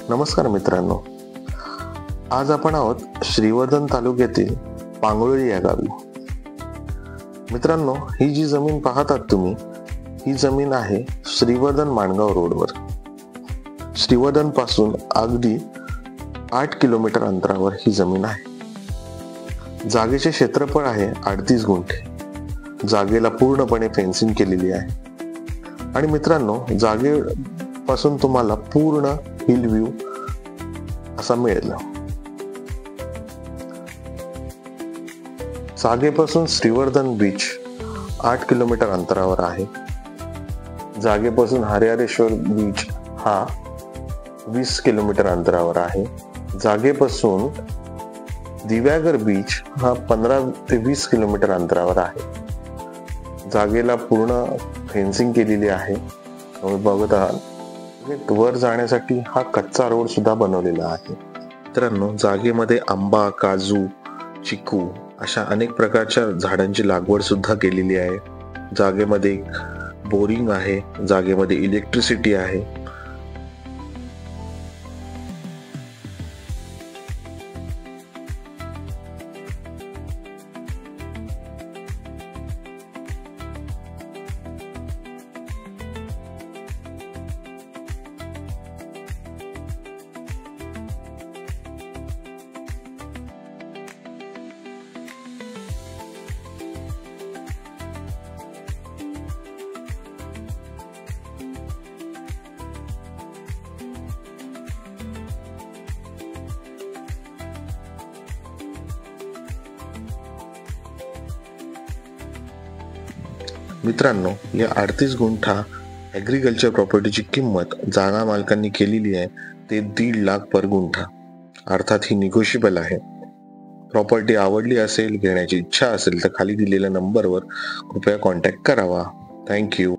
नमस्कार मित्रांनो, आज आपण आहोत श्रीवर्धन तालुक्यातील पांगोळी या गावी. मित्रांनो, ही जी जमीन पाहतात तुम्ही, ही जमीन आहे श्रीवर्धन माणगाव रोडवर. श्रीवर्धन पासून अगदी 8 किलोमीटर अंतरावर ही जमीन आहे. जागेचे क्षेत्रफळ आहे 38 गुंठे. जागेला पूर्णपणे फेन्सिंग केलेली आहे. आणि मित्रांनो, जागेपासून तुम्हाला पूर्ण हिल व्ह्यू असा मिळेल. जागेपासून श्रीवर्धन बीच 8 किलोमीटर अंतरावर आहे. जागेपासून हरिहरेश्वर बीच हा 20 किलोमीटर अंतरावर आहे. जागेपासून दिव्यागर बीच हा 15 ते 20 किलोमीटर अंतरावर आहे. जागेला पूर्ण फेन्सिंग केलेली आहे. तुम्ही बघत आहात, वर जाण्यासाठी हा कच्चा रोड सुद्धा बनवलेला आहे. मित्रांनो, जागेमध्ये आंबा, काजू, चिकू अशा अनेक प्रकारच्या झाडांची लागवड सुद्धा केलेली आहे. जागेमध्ये बोरिंग आहे. जागेमध्ये इलेक्ट्रिसिटी आहे. मित्रांनो, या 38 गुंठा ऍग्रीकल्चर प्रॉपर्टीची किंमत जागा मालकांनी केलेली आहे ते 1.5 लाख पर गुंठा. अर्थात ही निगोशिएबल आहे. प्रॉपर्टी आवडली असेल, घेण्याची इच्छा असेल तर खाली दिलेल्या नंबरवर कृपया कॉन्टॅक्ट करावा. थँक्यू.